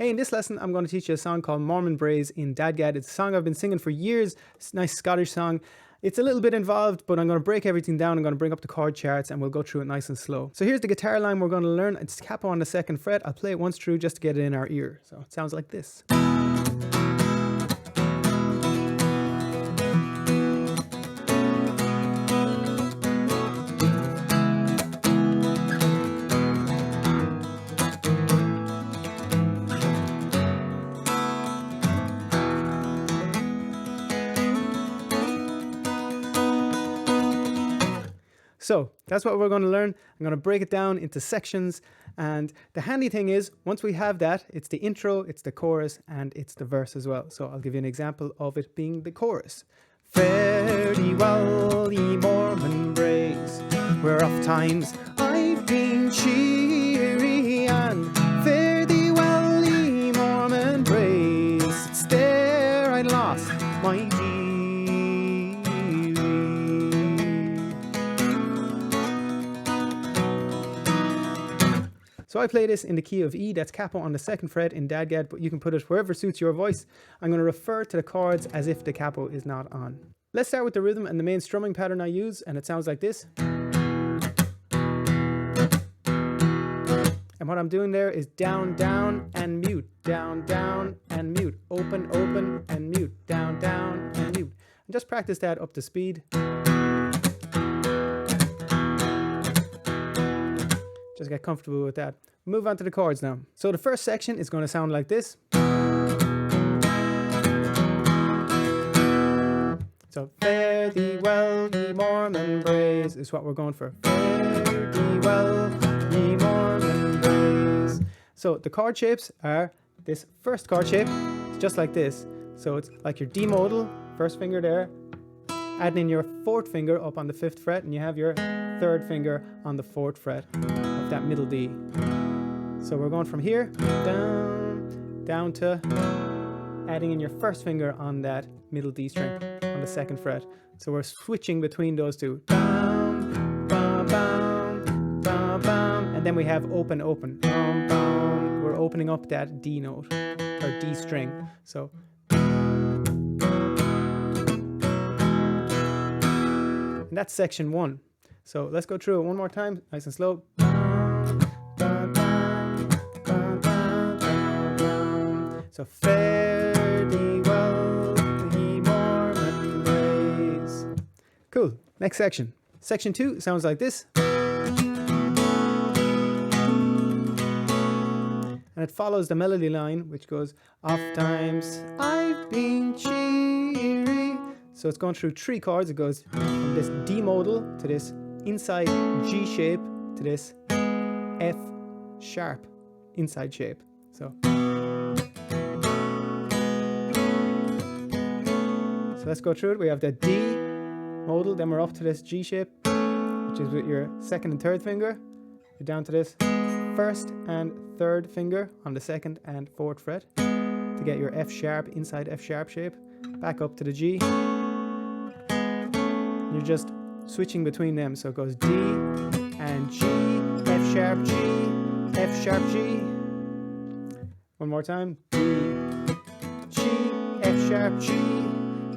Hey, in this lesson, I'm going to teach you a song called Mormond Braes in DADGAD. It's a song I've been singing for years. It's a nice Scottish song. It's a little bit involved, but I'm going to break everything down. I'm going to bring up the chord charts and we'll go through it nice and slow. So here's the guitar line we're going to learn. It's capo on the 2nd fret. I'll play it once through just to get it in our ear. So it sounds like this. So that's what we're going to learn. I'm going to break it down into sections. And the handy thing is, once we have that, it's the intro, it's the chorus, and it's the verse as well. So I'll give you an example of it being the chorus. Fare thee well, ye Mormon Braes, where oft times I've been cheery, and fare thee well, ye Mormon Braes, it's there I lost my dearie. So I play this in the key of E, that's capo on the 2nd fret in DADGAD, but you can put it wherever suits your voice. I'm going to refer to the chords as if the capo is not on. Let's start with the rhythm and the main strumming pattern I use, and it sounds like this. And what I'm doing there is down, down, and mute, down, down, and mute, open, open, and mute, down, down, and mute. And just practice that up to speed. Just get comfortable with that. Move on to the chords now. So the first section is going to sound like this. So fare thee well, ye Mormon Braes is what we're going for. Fare thee well, ye Mormon Braes. So the chord shapes are this first chord shape, it's just like this. So it's like your D modal, first finger there, adding in your 4th finger up on the 5th fret, and you have your 3rd finger on the 4th fret of that middle D. So we're going from here down, down to adding in your 1st finger on that middle D string on the 2nd fret. So we're switching between those two. Bam, bam, bam, bam, bam. And then we have open, open. Bam, bam. We're opening up that D note or D string. So and that's section 1. So let's go through it one more time, nice and slow. So fare thee well, ye Mormon Braes. Cool. Next section. Section 2 sounds like this. And it follows the melody line, which goes, oft times I've been cheery. So it's going through 3 chords. It goes from this D modal to this inside G shape to this F sharp inside shape. So let's go through it. We have the D modal, then we're up to this G shape, which is with your 2nd and 3rd finger. You're down to this 1st and 3rd finger on the 2nd and 4th fret to get your F sharp inside F sharp shape. Back up to the G. You're just switching between them, so it goes D and G, F sharp G, F sharp G. One more time. D, G, F sharp G,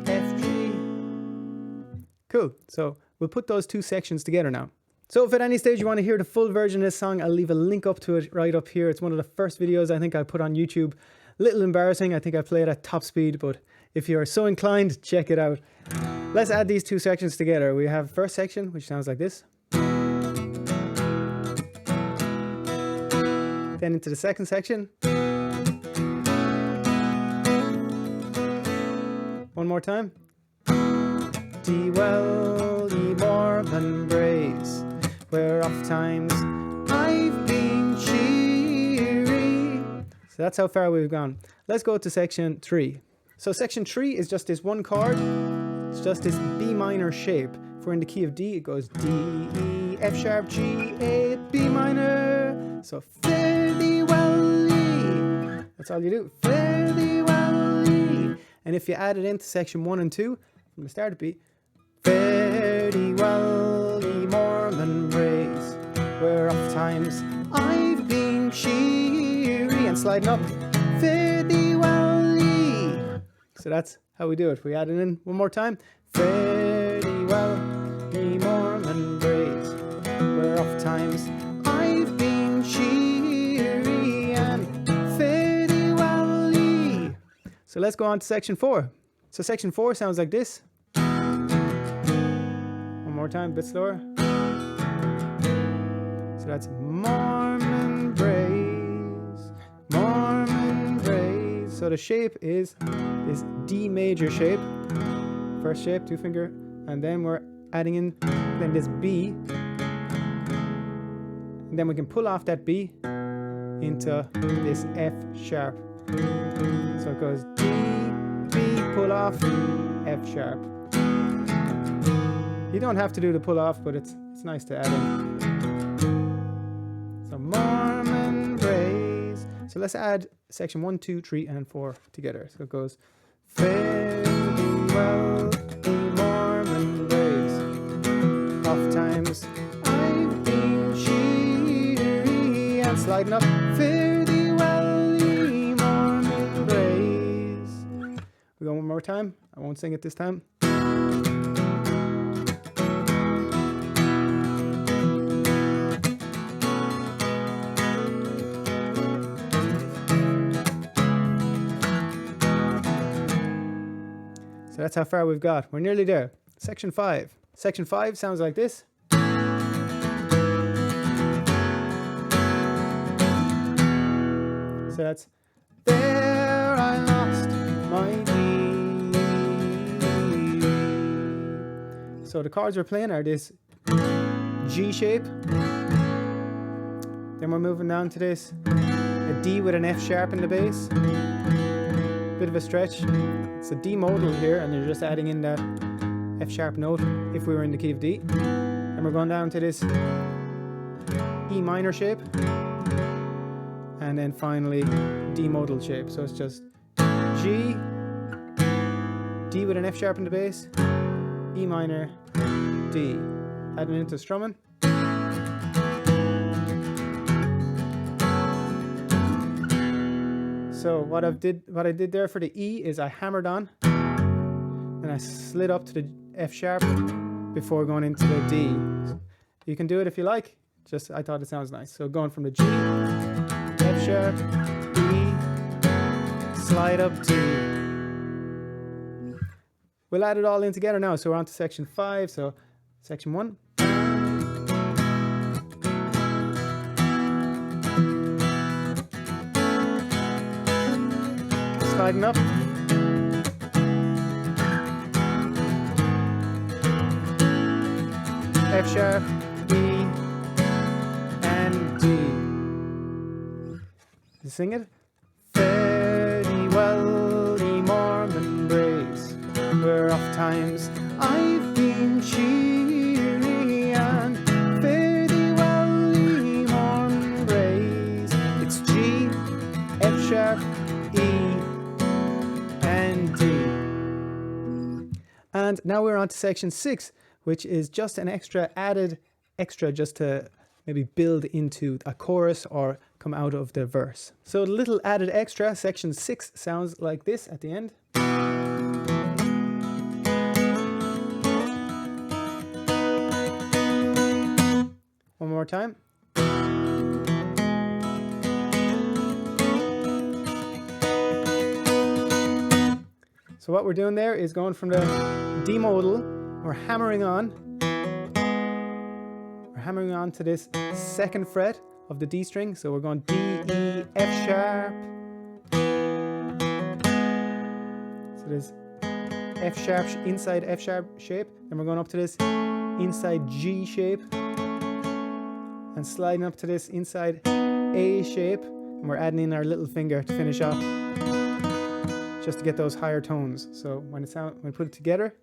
F G. Cool. So we'll put those 2 sections together now. So if at any stage you want to hear the full version of this song, I'll leave a link up to it right up here. It's one of the first videos I think I put on YouTube. Little embarrassing. I think I played at top speed, but if you're so inclined, check it out. Let's add these 2 sections together. We have first section, which sounds like this. Then into the 2nd section. One more time. Dee well, ye Mormon Braes, where oft times I've been cheery. So that's how far we've gone. Let's go to section 3. So section 3 is just this one chord. It's just this B minor shape. If we're in the key of D, it goes D, E, F sharp, G, A, B minor. So fare thee well, ye. That's all you do. Fare thee well, ye. And if you add it into section 1 and 2, from the start it'd be fare thee well, ye Mormon Braes, where oft times I've been cheery. And sliding up. fare thee well, ye. So that's how we do it. We add it in one more time. Fare thee well, ye Mormon Braes, where oft times I've been cheery, and fare thee well, ye. So let's go on to section 4. So section 4 sounds like this. One more time, a bit slower. So that's Mormon Braes, Mormon Braes. So the shape is this D major shape. First shape, 2 finger, and then we're adding in then this B. And then we can pull off that B into this F sharp. So it goes D, B, pull off, F sharp. You don't have to do the pull off, but it's nice to add in. So Mormon Braes. So let's add section 1, 2, 3, and 4 together. So it goes fare thee well, ye Mormon Braes, oft times I've been cheery, and sliding up, fare thee well, ye Mormon Braes. We go one more time. I won't sing it this time. So that's how far we've got. We're nearly there. Section 5. Section 5 sounds like this. So that's there I lost my key. So the chords we're playing are this G shape. Then we're moving down to this a D with an F sharp in the bass. Bit of a stretch. It's a D modal here, and you're just adding in that F sharp note if we were in the key of D. And we're going down to this E minor shape, and then finally D modal shape. So it's just G, D with an F sharp in the bass, E minor, D. Adding into strumming. So what I did there for the E is I hammered on and I slid up to the F sharp before going into the D. You can do it if you like, just I thought it sounds nice. So going from the G, F sharp, E, slide up D. We'll add it all in together now. So we're on to section 5. So section 1. Sliding up. F sharp, E, and D. You sing it? Fare thee well, ye Mormon Braes, where oft times I've been cheery, and fare thee well, ye Mormon Braes. It's G, F sharp, E, and D. And now we're on to section 6, which is just an added extra just to maybe build into a chorus or come out of the verse. So a little added extra, section 6 sounds like this at the end. One more time. So what we're doing there is going from the D modal, we're hammering on to this second fret of the D string. So we're going D, E, F sharp. So there's F sharp inside F sharp shape. Then we're going up to this inside G shape and sliding up to this inside A shape. And we're adding in our little finger to finish off, just to get those higher tones. So when we put it together,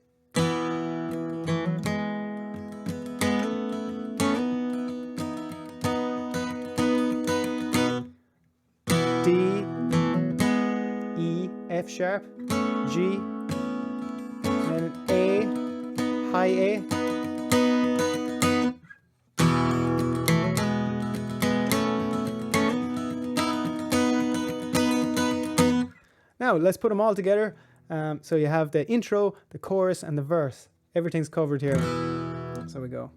D, E, F sharp, G, and then A, high A, Now let's put them all together. So you have the intro, the chorus, and the verse. Everything's covered here. So we go.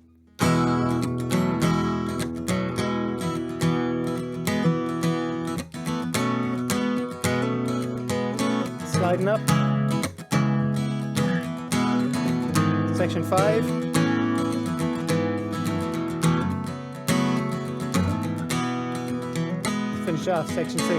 Sliding up. Section 5. Finish off section 6.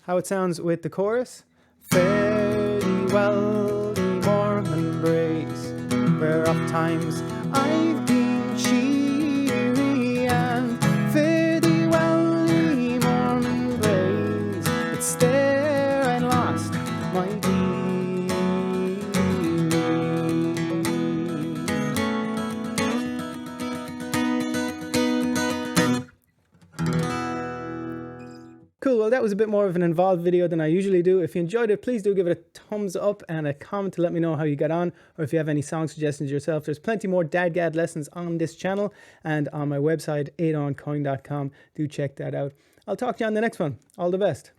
How it sounds with the chorus. Fare thee well, thee Mormon Braes, where oft times I've been cheery, and fare thee well, thee Mormon Braes, it's there I lost my dearie. Cool, well that was a bit more of an involved video than I usually do. If you enjoyed it, please do give it a thumbs up and a comment to let me know how you got on, or if you have any song suggestions yourself. There's plenty more DADGAD lessons on this channel and on my website, adoncoin.com. Do check that out. I'll talk to you on the next one. All the best.